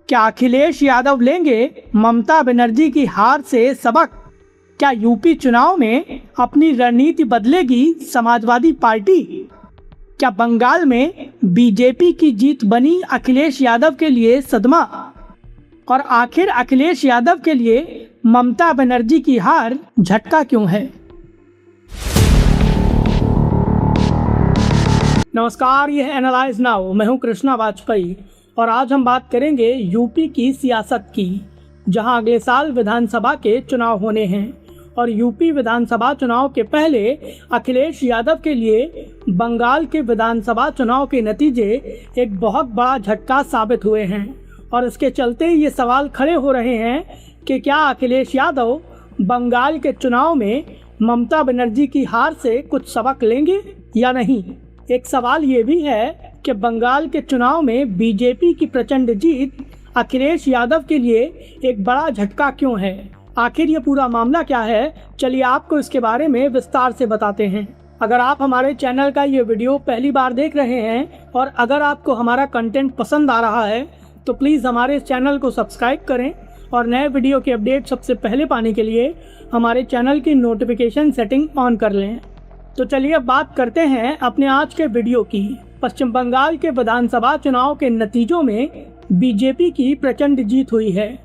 क्या अखिलेश यादव लेंगे ममता बनर्जी की हार से सबक? क्या यूपी चुनाव में अपनी रणनीति बदलेगी समाजवादी पार्टी? क्या बंगाल में बीजेपी की जीत बनी अखिलेश यादव के लिए सदमा? और आखिर अखिलेश यादव के लिए ममता बनर्जी की हार झटका क्यों है? नमस्कार, यह है एनालाइज नाउ। मैं हूं कृष्णा वाजपेयी और आज हम बात करेंगे यूपी की सियासत की, जहां अगले साल विधानसभा के चुनाव होने हैं और यूपी विधानसभा चुनाव के पहले अखिलेश यादव के लिए बंगाल के विधानसभा चुनाव के नतीजे एक बहुत बड़ा झटका साबित हुए हैं। और इसके चलते ये सवाल खड़े हो रहे हैं कि क्या अखिलेश यादव बंगाल के चुनाव में ममता बनर्जी की हार से कुछ सबक लेंगे या नहीं। एक सवाल ये भी है कि बंगाल के चुनाव में बीजेपी की प्रचंड जीत अखिलेश यादव के लिए एक बड़ा झटका क्यों है। आखिर ये पूरा मामला क्या है, चलिए आपको इसके बारे में विस्तार से बताते हैं। अगर आप हमारे चैनल का ये वीडियो पहली बार देख रहे हैं और अगर आपको हमारा कंटेंट पसंद आ रहा है तो प्लीज़ हमारे चैनल को सब्सक्राइब करें और नए वीडियो के अपडेट सबसे पहले पाने के लिए हमारे चैनल की नोटिफिकेशन सेटिंग ऑन कर लें। तो चलिए अब बात करते हैं अपने आज के वीडियो की। पश्चिम बंगाल के विधानसभा चुनाव के नतीजों में बीजेपी की प्रचंड जीत हुई है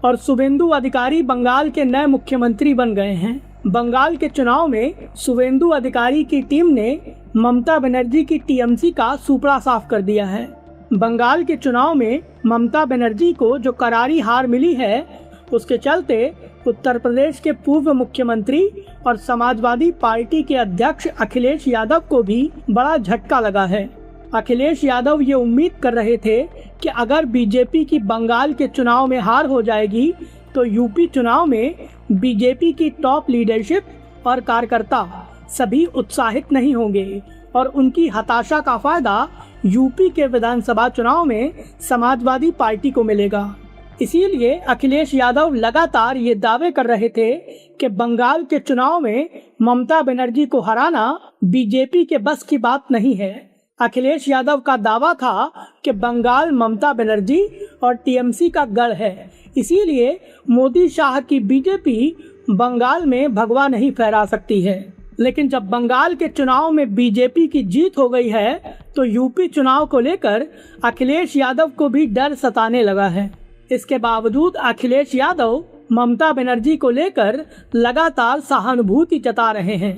और शुभेंदु अधिकारी बंगाल के नए मुख्यमंत्री बन गए हैं। बंगाल के चुनाव में शुभेंदु अधिकारी की टीम ने ममता बनर्जी की टीएमसी का सुपड़ा साफ कर दिया है। बंगाल के चुनाव में ममता बनर्जी को जो करारी हार मिली है, उसके चलते उत्तर प्रदेश के पूर्व मुख्यमंत्री और समाजवादी पार्टी के अध्यक्ष अखिलेश यादव को भी बड़ा झटका लगा है। अखिलेश यादव ये उम्मीद कर रहे थे कि अगर बीजेपी की बंगाल के चुनाव में हार हो जाएगी तो यूपी चुनाव में बीजेपी की टॉप लीडरशिप और कार्यकर्ता सभी उत्साहित नहीं होंगे और उनकी हताशा का फायदा यूपी के विधानसभा चुनाव में समाजवादी पार्टी को मिलेगा। इसीलिए अखिलेश यादव लगातार ये दावे कर रहे थे कि बंगाल के चुनाव में ममता बनर्जी को हराना बीजेपी के बस की बात नहीं है। अखिलेश यादव का दावा था कि बंगाल ममता बनर्जी और टीएमसी का गढ़ है, इसीलिए मोदी शाह की बीजेपी बंगाल में भगवा नहीं फहरा सकती है। लेकिन जब बंगाल के चुनाव में बीजेपी की जीत हो गई है तो यूपी चुनाव को लेकर अखिलेश यादव को भी डर सताने लगा है। इसके बावजूद अखिलेश यादव ममता बनर्जी को लेकर लगातार सहानुभूति जता रहे हैं।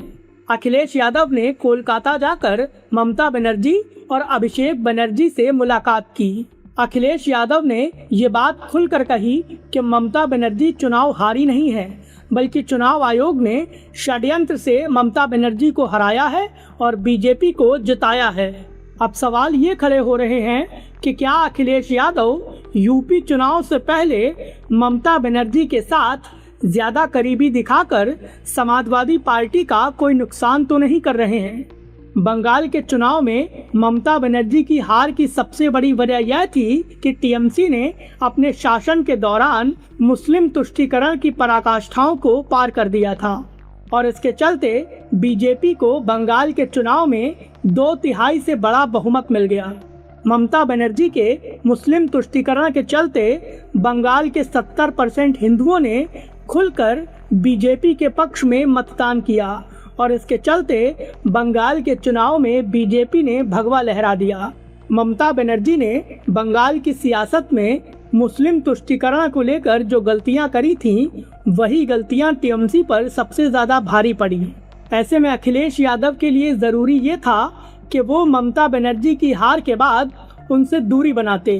अखिलेश यादव ने कोलकाता जाकर ममता बनर्जी और अभिषेक बनर्जी से मुलाकात की। अखिलेश यादव ने ये बात खुलकर कही कि ममता बनर्जी चुनाव हारी नहीं है, बल्कि चुनाव आयोग ने षड्यंत्र से ममता बनर्जी को हराया है और बीजेपी को जिताया है। अब सवाल ये खड़े हो रहे हैं कि क्या अखिलेश यादव यूपी चुनाव से पहले ममता बनर्जी के साथ ज्यादा करीबी दिखाकर समाजवादी पार्टी का कोई नुकसान तो नहीं कर रहे हैं। बंगाल के चुनाव में ममता बनर्जी की हार की सबसे बड़ी वजह यह थी कि टीएमसी ने अपने शासन के दौरान मुस्लिम तुष्टीकरण की पराकाष्ठाओं को पार कर दिया था और इसके चलते बीजेपी को बंगाल के चुनाव में 2/3 से बड़ा बहुमत मिल गया। ममता बनर्जी के मुस्लिम तुष्टीकरण के चलते बंगाल के 70% हिंदुओं ने खुलकर बीजेपी के पक्ष में मतदान किया और इसके चलते बंगाल के चुनाव में बीजेपी ने भगवा लहरा दिया। ममता बनर्जी ने बंगाल की सियासत में मुस्लिम तुष्टीकरण को लेकर जो गलतियां करी थीं, वही गलतियां टीएमसी पर सबसे ज्यादा भारी पड़ी। ऐसे में अखिलेश यादव के लिए जरूरी ये था कि वो ममता बनर्जी की हार के बाद उनसे दूरी बनाते,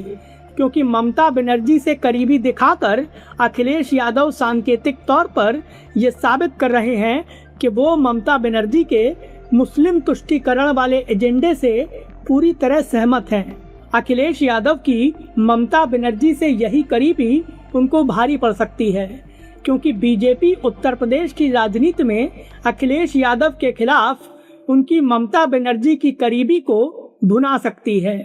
क्योंकि ममता बनर्जी से करीबी दिखाकर अखिलेश यादव सांकेतिक तौर पर ये साबित कर रहे हैं कि वो ममता बनर्जी के मुस्लिम तुष्टीकरण वाले एजेंडे से पूरी तरह सहमत हैं। अखिलेश यादव की ममता बनर्जी से यही करीबी उनको भारी पड़ सकती है, क्योंकि बीजेपी उत्तर प्रदेश की राजनीति में अखिलेश यादव के खिलाफ उनकी ममता बनर्जी की करीबी को भुना सकती है।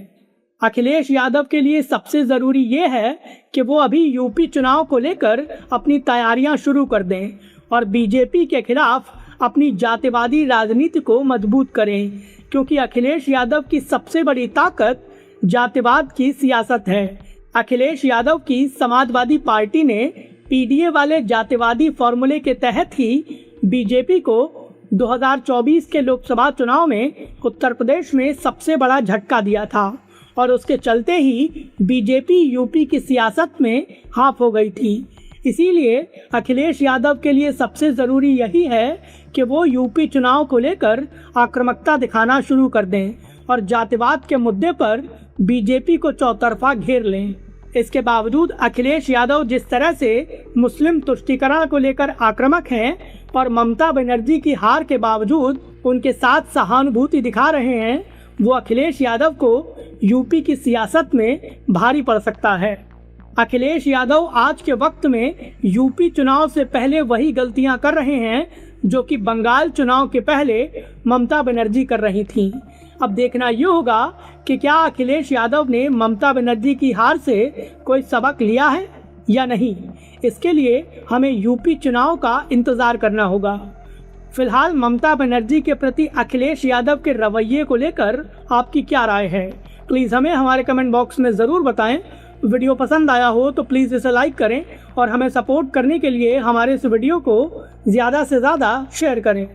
अखिलेश यादव के लिए सबसे जरूरी ये है कि वो अभी यूपी चुनाव को लेकर अपनी तैयारियां शुरू कर दें और बीजेपी के खिलाफ अपनी जातिवादी राजनीति को मजबूत करें, क्योंकि अखिलेश यादव की सबसे बड़ी ताकत जातिवाद की सियासत है। अखिलेश यादव की समाजवादी पार्टी ने पीडीए वाले जातिवादी फॉर्मूले के तहत ही बीजेपी को 2024 के लोकसभा चुनाव में उत्तर प्रदेश में सबसे बड़ा झटका दिया था और उसके चलते ही बीजेपी यूपी की सियासत में हाफ हो गई थी। इसीलिए अखिलेश यादव के लिए सबसे ज़रूरी यही है कि वो यूपी चुनाव को लेकर आक्रामकता दिखाना शुरू कर दें और जातिवाद के मुद्दे पर बीजेपी को चौतरफा घेर लें। इसके बावजूद अखिलेश यादव जिस तरह से मुस्लिम तुष्टीकरण को लेकर आक्रामक हैं और ममता बनर्जी की हार के बावजूद उनके साथ सहानुभूति दिखा रहे हैं, वो अखिलेश यादव को यूपी की सियासत में भारी पड़ सकता है। अखिलेश यादव आज के वक्त में यूपी चुनाव से पहले वही गलतियां कर रहे हैं जो कि बंगाल चुनाव के पहले ममता बनर्जी कर रही थीं। अब देखना ये होगा कि क्या अखिलेश यादव ने ममता बनर्जी की हार से कोई सबक लिया है या नहीं। इसके लिए हमें यूपी चुनाव का इंतज़ार करना होगा। फिलहाल ममता बनर्जी के प्रति अखिलेश यादव के रवैये को लेकर आपकी क्या राय है, प्लीज़ हमें हमारे कमेंट बॉक्स में ज़रूर बताएं। वीडियो पसंद आया हो तो प्लीज़ इसे लाइक करें और हमें सपोर्ट करने के लिए हमारे इस वीडियो को ज़्यादा से ज़्यादा शेयर करें।